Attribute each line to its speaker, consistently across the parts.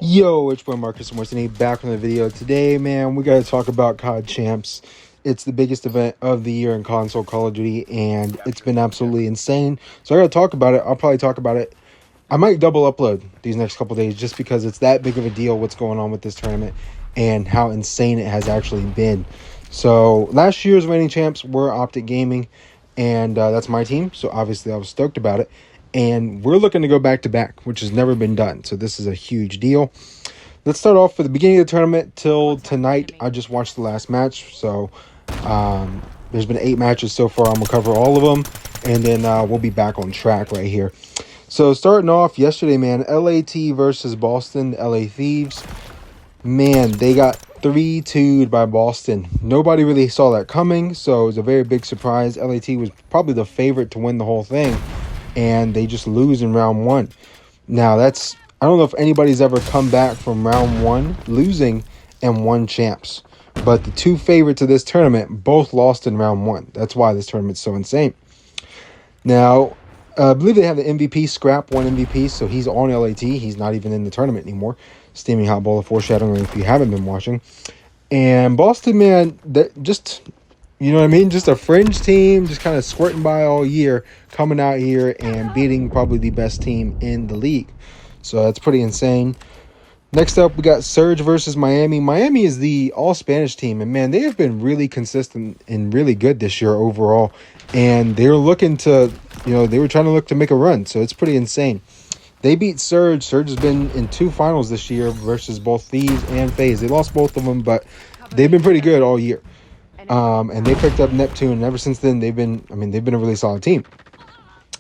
Speaker 1: Yo, it's boy Marcus Morrison back from the video. Today, man, we got to talk about CoD Champs. It's the biggest event of the year in console Call of Duty, and it's been absolutely insane. So I got to talk about it. I'll probably talk about it. I might double upload these next couple days just because it's that big of a deal what's going on with this tournament and how insane it has actually been. So last year's reigning champs were Optic Gaming, and that's my team. So obviously I was stoked about it. And we're looking to go back-to-back, which has never been done. So this is a huge deal. Let's start off with the beginning of the tournament till tonight. I just watched the last match. So there's been 8 matches so far. I'm going to cover all of them. And then we'll be back on track right here. So starting off yesterday, man, LAT versus Boston, LA Thieves. Man, they got 3-2'd by Boston. Nobody really saw that coming. So it was a very big surprise. LAT was probably the favorite to win the whole thing. And they just lose in round 1. Now, I don't know if anybody's ever come back from round 1 losing and won champs. But the 2 favorites of this tournament both lost in round 1. That's why this tournament's so insane. Now, I believe they have the MVP. Scrap won MVP, so he's on LAT. He's not even in the tournament anymore. Steaming Hot Bowl of Foreshadowing if you haven't been watching. And Boston, man, just... You know what I mean? Just a fringe team, just kind of squirting by all year, coming out here and beating probably the best team in the league. So that's pretty insane. Next up, we got Surge versus Miami. Miami is the all-Spanish team, and man, they have been really consistent and really good this year overall. And they were looking to, they were trying to look to make a run, so it's pretty insane. They beat Surge. Surge has been in 2 finals this year versus both Thieves and FaZe. They lost both of them, but they've been pretty good all year. And they picked up Neptune, and ever since then they've been a really solid team.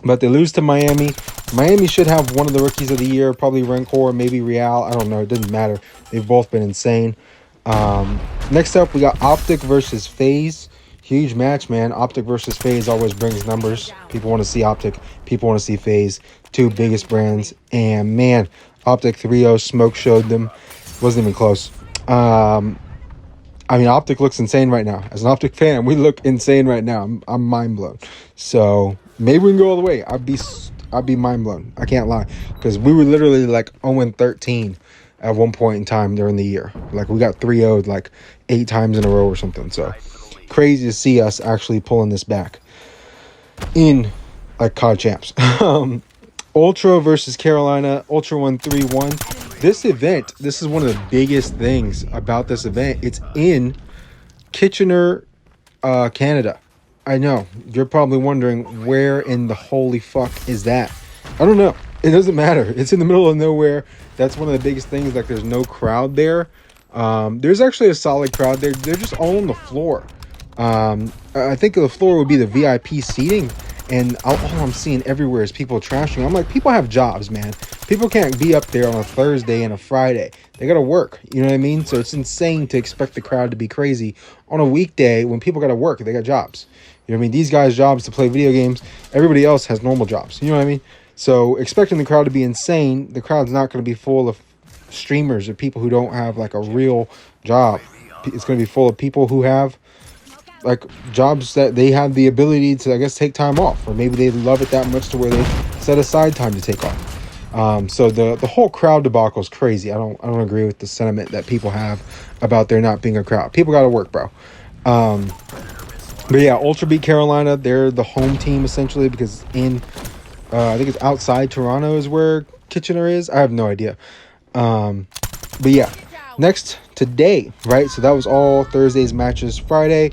Speaker 1: But they lose to Miami. Miami should have one of the rookies of the year, probably Rancor, maybe Real. I don't know. It doesn't matter. They've both been insane. Next up, we got Optic versus FaZe. Huge match, man. Optic versus FaZe always brings numbers. People want to see Optic. People want to see FaZe. 2 biggest brands. And, man, Optic 3-0 smoke showed them. Wasn't even close. Optic looks insane right now. As an Optic fan, we look insane right now. I'm mind blown. So maybe we can go all the way. I'd be mind blown. I can't lie, because we were literally like 0-13 at one point in time during the year. Like we got 3-0'd like 8 times in a row or something. So crazy to see us actually pulling this back in like CoD champs. Ultra versus Carolina. Ultra won 3-1. This event, this is one of the biggest things about this event. It's in Kitchener, Canada. I know. You're probably wondering, where in the holy fuck is that? I don't know. It doesn't matter. It's in the middle of nowhere. That's one of the biggest things. Like, there's no crowd there. There's actually a solid crowd there. They're just all on the floor. I think the floor would be the VIP seating. And all I'm seeing everywhere is people trashing. I'm like, people have jobs, man. People can't be up there on a Thursday and a Friday. They got to work. You know what I mean? So it's insane to expect the crowd to be crazy on a weekday when people got to work. They got jobs. You know what I mean? These guys' jobs to play video games. Everybody else has normal jobs. You know what I mean? So expecting the crowd to be insane, the crowd's not going to be full of streamers or people who don't have like a real job. It's going to be full of people who have like jobs that they have the ability to, I guess, take time off, or maybe they love it that much to where they set aside time to take off. So the whole crowd debacle is crazy. I don't agree with the sentiment that people have about there not being a crowd. People got to work, bro. But yeah, Ultra beat Carolina. They're the home team essentially, because I think it's outside Toronto is where Kitchener is. I have no idea. But yeah, next today, right? So that was all Thursday's matches. Friday,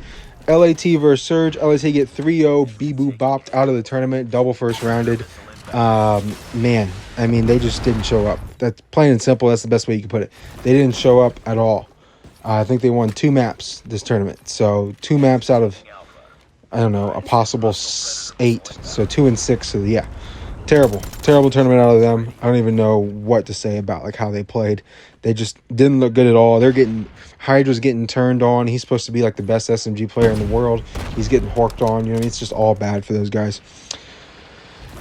Speaker 1: LAT versus Surge. LAT get 3-0, boo bopped out of the tournament, double first rounded. Man, they just didn't show up. That's plain and simple. That's the best way you can put it. They didn't show up at all. I think they won 2 maps this tournament. So 2 maps out of, I don't know, a possible 8. So 2 and 6. So yeah, terrible tournament out of them. I don't even know what to say about like how they played. They just didn't look good at all. Hydra's getting turned on. He's supposed to be like the best SMG player in the world. He's getting horked on. You know, it's just all bad for those guys.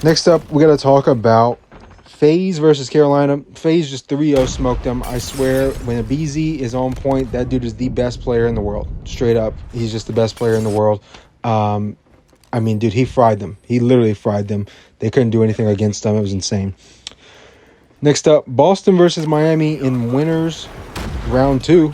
Speaker 1: Next up, we got to talk about FaZe versus Carolina. FaZe just 3-0 smoked them. I swear, when a BZ is on point, that dude is the best player in the world. Straight up, he's just the best player in the world. Dude, he fried them. He literally fried them. They couldn't do anything against them. It was insane. Next up, Boston versus Miami in winners round 2.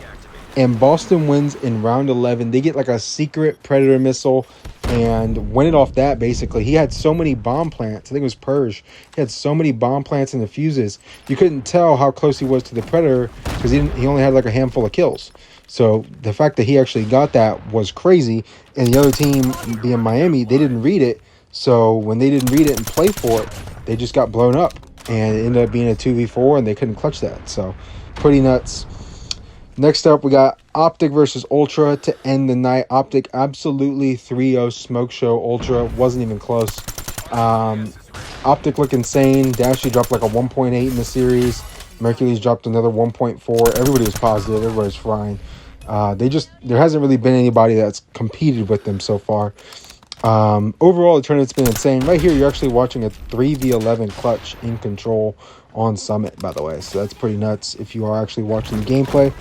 Speaker 1: And Boston wins in round 11. They get like a secret Predator missile and win it off that, basically. He had so many bomb plants. I think it was Purge. He had so many bomb plants and the fuses. You couldn't tell how close he was to the Predator because he only had like a handful of kills. So the fact that he actually got that was crazy. And the other team, being Miami, they didn't read it. So when they didn't read it and play for it, they just got blown up. And it ended up being a 2v4, and they couldn't clutch that. So pretty nuts. Next up, we got Optic versus Ultra to end the night. Optic absolutely 3-0 smoke show. Ultra wasn't even close. Optic looked insane. Dashy dropped like a 1.8 in the series. Mercury's dropped another 1.4. Everybody was positive. Everybody was frying. There hasn't really been anybody that's competed with them so far. Overall, the tournament's been insane. Right here, you're actually watching a 3v11 clutch in control on Summit, by the way. So that's pretty nuts if you are actually watching the gameplay.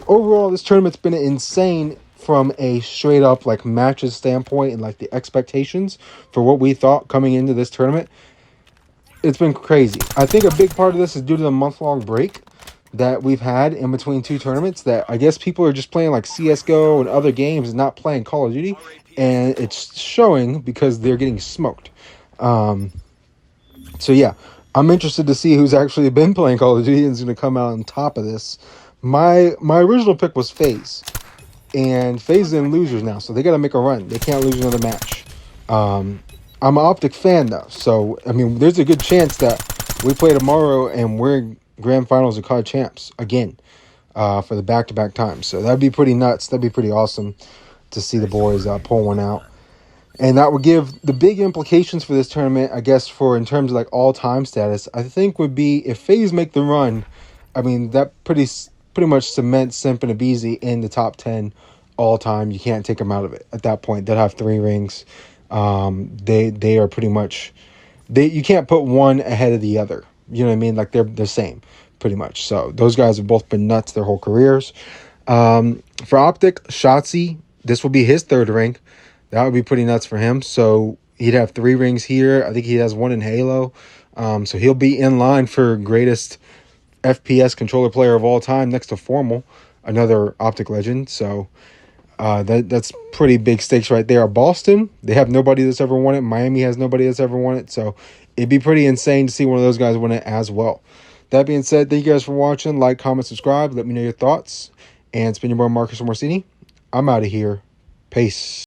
Speaker 1: Overall, this tournament's been insane from a straight up like matches standpoint and like the expectations for what we thought coming into this tournament. It's been crazy. I think a big part of this is due to the month-long break that we've had in between two tournaments, that I guess people are just playing like CSGO and other games and not playing Call of Duty, and it's showing because they're getting smoked. So yeah, I'm interested to see who's actually been playing Call of Duty and is going to come out on top of this. My original pick was FaZe, and FaZe in losers now, so they got to make a run. They can't lose another match. I'm an Optic fan, though, so, I mean, there's a good chance that we play tomorrow and we're in grand finals of CoD champs again for the back-to-back times. So that'd be pretty nuts. That'd be pretty awesome to see the boys pull one out. And that would give the big implications for this tournament, I guess, for in terms of like all-time status, I think would be if FaZe make the run, I mean, that pretty much cements Simp and Abizi in the top 10 all-time. You can't take them out of it. At that point, they'll have 3 rings. They are pretty much... you can't put one ahead of the other. You know what I mean? Like, they're the same, pretty much. So, those guys have both been nuts their whole careers. For Optic, Shotzi, this will be his 3rd ring. That would be pretty nuts for him. So, he'd have 3 rings here. I think he has 1 in Halo. So, he'll be in line for greatest FPS controller player of all time next to Formal, another Optic legend. So, that's pretty big stakes right there. Boston, they have nobody that's ever won it. Miami has nobody that's ever won it. So, it'd be pretty insane to see one of those guys win it as well. That being said, thank you guys for watching. Like, comment, subscribe. Let me know your thoughts. And it's been your boy Marcus Morcini. I'm out of here. Peace.